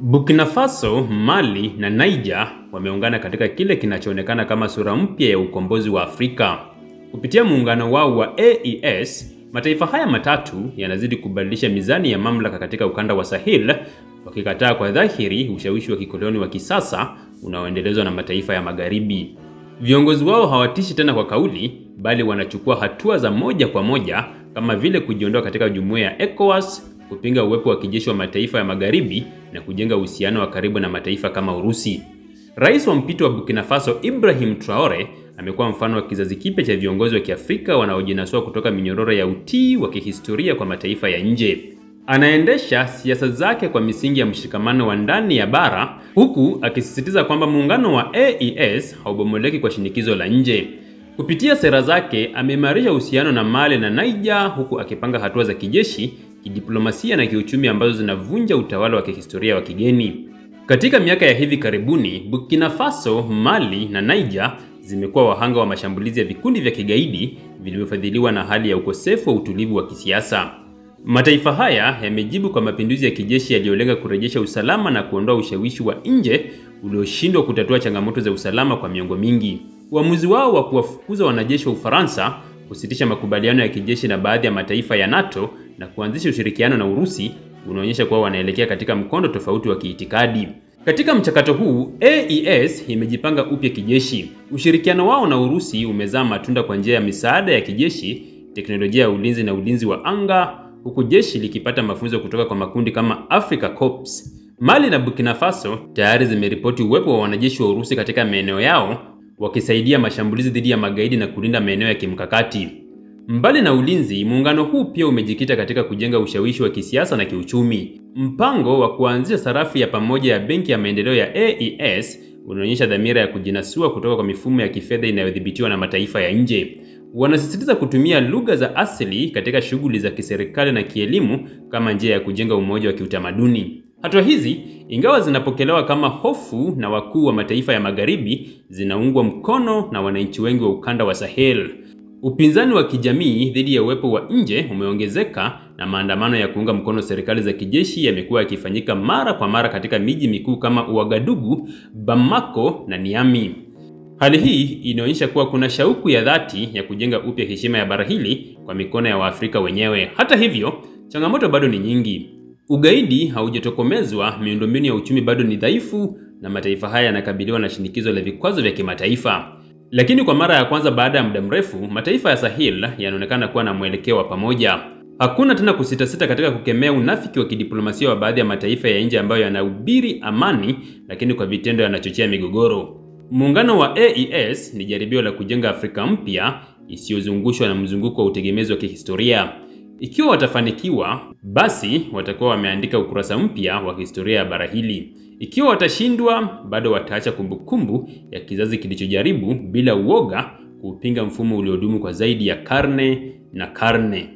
Burkina Faso, Mali na Niger wameungana katika kile kinachoonekana kama sura mpya ya ukombozi wa Afrika. Kupitia muungano wao wa AES, mataifa haya matatu yanazidi kubadilisha mizani ya mamlaka katika ukanda wa Sahel, wakikataa kwa dhahiri ushawishi wa kikoloni wa kisasa unaoendelezwa na mataifa ya magharibi. Viongozi wao hawatishi tena kwa kauli, bali wanachukua hatua za moja kwa moja kama vile kujiondoa katika jumuiya ya ECOWAS, kupinga uwepo wa kijeshi wa mataifa ya magharibi na kujenga uhusiano wa karibu na mataifa kama Urusi. Rais wa mpito wa Burkina Faso Ibrahim Traore amekuwa mfano wa kizazi kipya cha viongozi wa Kiafrika wanaojinasua kutoka minyororo ya utii wa kihistoria kwa mataifa ya nje. Anaendesha siasa zake kwa misingi ya mshikamano wa ndani ya bara, huku akisisitiza kwamba muungano wa AES haubomoleki kwa shinikizo la nje. Kupitia sera zake ameimarisha uhusiano na Mali na Niger, huku akipanga hatua za kijeshi, kidiplomasia na kiuchumi ambazo zinavunja utawala wa kihistoria wa kigeni. Katika miaka ya hivi karibuni, Burkina Faso, Mali na Niger zimekuwa wahanga wa mashambulizi ya vikundi vya kigaidi vilivyofadhiliwa na hali ya ukosefu wa utulivu wa kisiasa. Mataifa haya yamejibu kwa mapinduzi ya kijeshi yaliyolenga kurejesha usalama na kuondoa ushawishi wa nje ulioshindwa kutatua changamoto za usalama kwa miongo mingi. Uamuzi wao wa kuwafukuza wanajeshi wa Ufaransa, kusitisha makubaliano ya kijeshi na baadhi ya mataifa ya NATO na kuanzisha ushirikiano na Urusi unaonyesha kuwa wanaelekea katika mkondo tofauti wa kiitikadi. Katika mchakato huu, AES imejipanga upya kijeshi. Ushirikiano wao na Urusi umezaa matunda kwa njia ya misaada ya kijeshi, teknolojia ya ulinzi na ulinzi wa anga, huku jeshi likipata mafunzo kutoka kwa makundi kama Africa Corps. Mali na Burkina Faso tayari zimeripoti uwepo wa wanajeshi wa Urusi katika maeneo yao, wakisaidia mashambulizi dhidi ya magaidi na kulinda maeneo ya kimkakati. Mbali na ulinzi, muungano huu pia umejikita katika kujenga ushawishi wa kisiasa na kiuchumi. Mpango wa kuanzisha sarafu ya pamoja ya benki ya maendeleo ya AES unaonyesha dhamira ya kujinasua kutoka kwa mifumo ya kifedha inayodhibitiwa na mataifa ya nje. Wanasisitiza kutumia lugha za asili katika shughuli za kiserikali na kielimu kama njia ya kujenga umoja wa kiutamaduni. Hatua hizi, ingawa zinapokelewa kama hofu na wakuu wa mataifa ya magharibi, zinaungwa mkono na wananchi wengi wa ukanda wa Sahel. Upinzani wa kijamii dhidi ya uwepo wa nje umeongezeka na maandamano ya kuunga mkono serikali za kijeshi yamekuwa yakifanyika mara kwa mara katika miji mikuu kama Ouagadougou, Bamako na Niamey. Hali hii inaonyesha kuwa kuna shauku ya dhati ya kujenga upya heshima ya bara hili kwa mikono ya Waafrika wenyewe. Hata hivyo, changamoto bado ni nyingi. Ugaidi haujatokomezwa, miundombinu ya uchumi bado ni dhaifu na mataifa haya yanakabiliwa na shinikizo la vikwazo vya kimataifa. Lakini kwa mara ya kwanza baada ya muda mrefu, mataifa ya Sahel yanaonekana kuwa na mwelekeo wa pamoja. Hakuna tena kusitasita katika kukemea unafiki wa kidiplomasia wa baadhi ya mataifa ya nje ambayo yanahubiri amani, lakini kwa vitendo yanachochea migogoro. Muungano wa AES ni jaribio la kujenga Afrika mpya isiyozungushwa na mzunguko wa utegemezi wa kihistoria. Ikiwa watafanikiwa, basi watakuwa wameandika ukurasa mpya wa historia ya bara hili. Ikiwa watashindwa, bado wataacha kumbukumbu ya kizazi kilichojaribu bila uoga kuupinga mfumo uliodumu kwa zaidi ya karne na karne.